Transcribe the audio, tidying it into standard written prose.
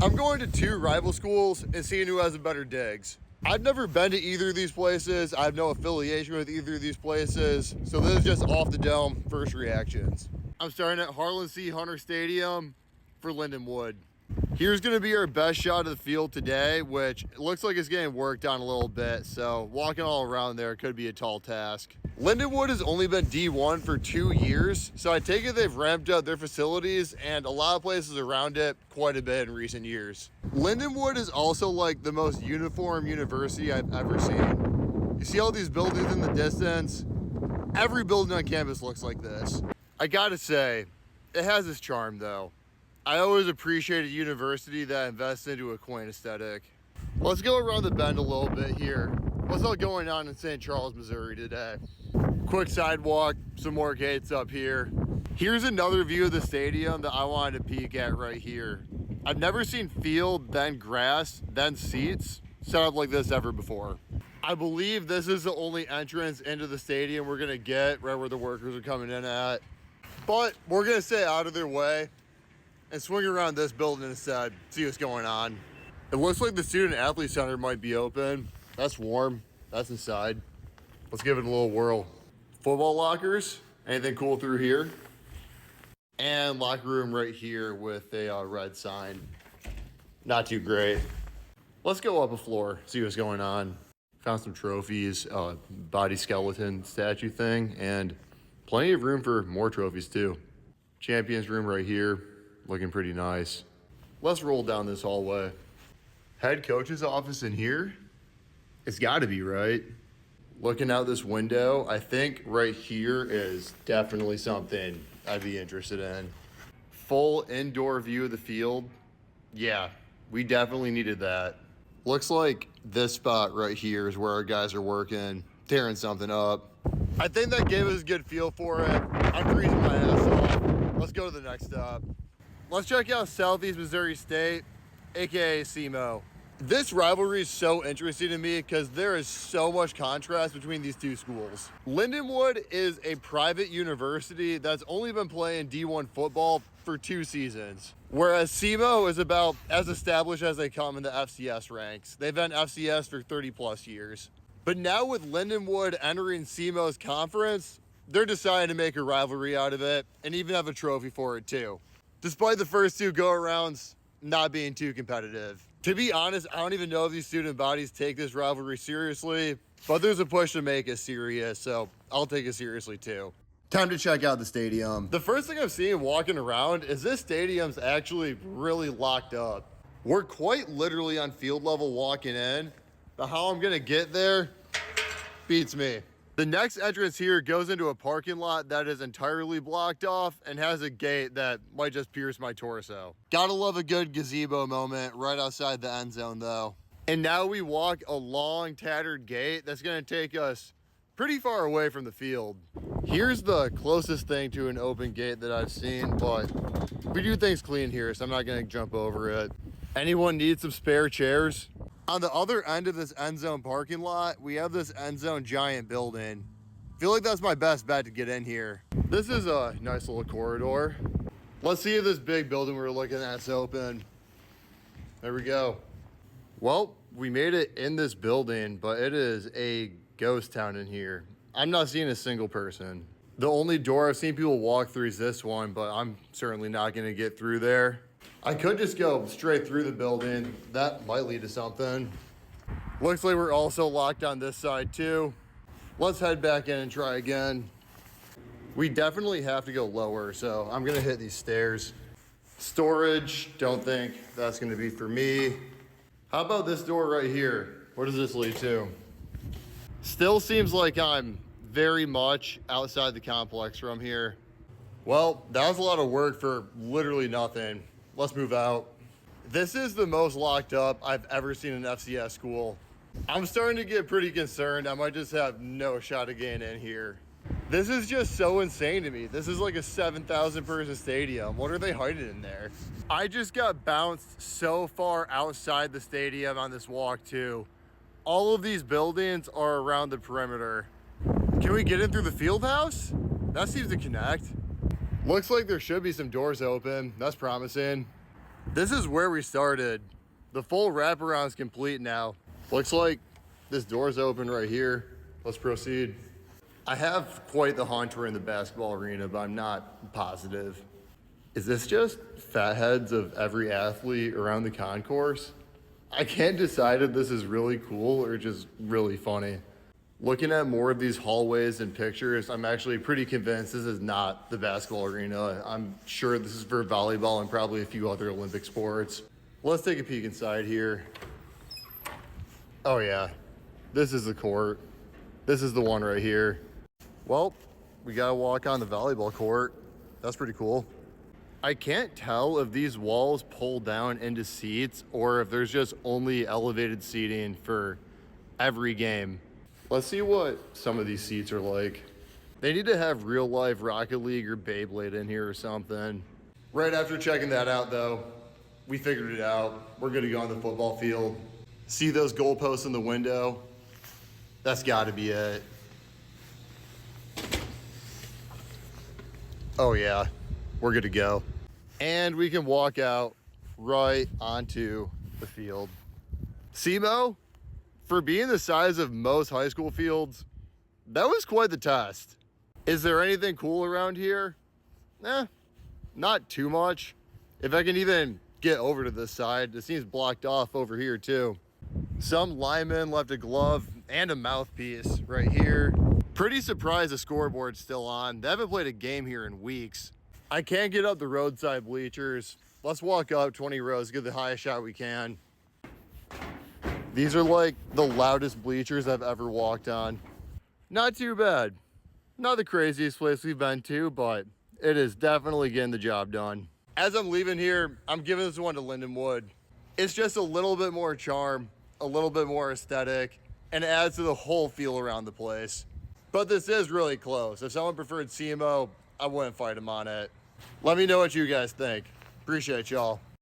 I'm going to two rival schools and seeing who has a better digs. I've never been to either of these places. I have no affiliation with either of these places. So this is just off the dome, first reactions. I'm starting at Harlan C. Hunter Stadium for Lindenwood. Here's gonna be our best shot of the field today, which looks like it's getting worked on a little bit. So walking all around there could be a tall task. Lindenwood has only been D1 for 2 years, so I take it they've ramped up their facilities and a lot of places around it quite a bit in recent years. Lindenwood is also like the most uniform university I've ever seen. You see all these buildings in the distance? Every building on campus looks like this. I gotta say, it has its charm though. I always appreciate a university that invests into a quaint aesthetic. Let's go around the bend a little bit here. What's all going on in St. Charles, Missouri today? Quick sidewalk, some more gates up here. Here's another view of the stadium that I wanted to peek at right here. I've never seen field, then grass, then seats set up like this ever before. I believe this is the only entrance into the stadium we're gonna get right where the workers are coming in at. But we're gonna stay out of their way and swing around this building instead, see what's going on. It looks like the Student Athlete Center might be open. That's warm, that's inside. Let's give it a little whirl. Football lockers, anything cool through here? And locker room right here with a red sign. Not too great. Let's go up a floor, see what's going on. Found some trophies, body skeleton statue thing, and plenty of room for more trophies too. Champions room right here, looking pretty nice. Let's roll down this hallway. Head coach's office in here? It's gotta be, right? Looking out this window, I think right here is definitely something I'd be interested in. Full indoor view of the field. Yeah, we definitely needed that. Looks like this spot right here is where our guys are working, tearing something up. I think that gave us a good feel for it. I'm freezing my ass off. Let's go to the next stop. Let's check out Southeast Missouri State, AKA SEMO. This rivalry is so interesting to me because there is so much contrast between these two schools. Lindenwood is a private university that's only been playing D1 football for 2 seasons, whereas SEMO is about as established as they come in the FCS ranks. They've been FCS for 30 plus years. But now with Lindenwood entering SEMO's conference, they're deciding to make a rivalry out of it and even have a trophy for it too. Despite the first 2 go-arounds not being too competitive. To be honest, I don't even know if these student bodies take this rivalry seriously, but there's a push to make it serious, so I'll take it seriously too. Time to check out the stadium. The first thing I'm seeing walking around is this stadium's actually really locked up. We're quite literally on field level walking in, but how I'm gonna get there beats me. The next entrance here goes into a parking lot that is entirely blocked off and has a gate that might just pierce my torso. Gotta love a good gazebo moment right outside the end zone though. And now we walk a long tattered gate that's gonna take us pretty far away from the field. Here's the closest thing to an open gate that I've seen, but we do things clean here, so I'm not gonna jump over it. Anyone need some spare chairs? On the other end of this end zone parking lot, we have this end zone giant building. Feel like that's my best bet to get in here. This is a nice little corridor. Let's see if this big building we're looking at is open. There we go. Well, we made it in this building, but it is a ghost town in here. I'm not seeing a single person. The only door I've seen people walk through is this one, but I'm certainly not gonna get through there. I could just go straight through the building. That might lead to something. Looks like we're also locked on this side too. Let's head back in and try again. We definitely have to go lower, so I'm gonna hit these stairs. Storage, don't think that's gonna be for me. How about this door right here? Where does this lead to? Still seems like I'm very much outside the complex from here. Well, that was a lot of work for literally nothing. Let's move out. This is the most locked up I've ever seen an FCS school. I'm starting to get pretty concerned. I might just have no shot of getting in here. This is just so insane to me. This is like a 7,000 person stadium. What are they hiding in there? I just got bounced so far outside the stadium on this walk too. All of these buildings are around the perimeter. Can we get in through the field house? That seems to connect. Looks like there should be some doors open. That's promising. This is where we started. The full wraparound is complete now. Looks like this door's open right here. Let's proceed. I have quite the hunt in the basketball arena, but I'm not positive. Is this just fat heads of every athlete around the concourse? I can't decide if this is really cool or just really funny. Looking at more of these hallways and pictures, I'm actually pretty convinced this is not the basketball arena. I'm sure this is for volleyball and probably a few other Olympic sports. Let's take a peek inside here. Oh yeah, this is the court. This is the one right here. Well, we gotta walk on the volleyball court. That's pretty cool. I can't tell if these walls pull down into seats or if there's just only elevated seating for every game. Let's see what some of these seats are like. They need to have real life Rocket League or Beyblade in here or something. Right after checking that out though, we figured it out. We're gonna go on the football field. See those goalposts in the window? That's gotta be it. Oh yeah, we're good to go. And we can walk out right onto the field. SEMO, for being the size of most high school fields, that was quite the test. Is there anything cool around here? Not too much. If I can even get over to this side, it seems blocked off over here too. Some lineman left a glove and a mouthpiece right here. Pretty surprised the scoreboard's still on. They haven't played a game here in weeks. I can't get up the roadside bleachers. Let's walk up 20 rows, get the highest shot we can. These are like the loudest bleachers I've ever walked on. Not too bad. Not the craziest place we've been to, but it is definitely getting the job done. As I'm leaving here, I'm giving this one to Lindenwood. It's just a little bit more charm, a little bit more aesthetic, and it adds to the whole feel around the place. But this is really close. If someone preferred SEMO, I wouldn't fight them on it. Let me know what you guys think. Appreciate y'all.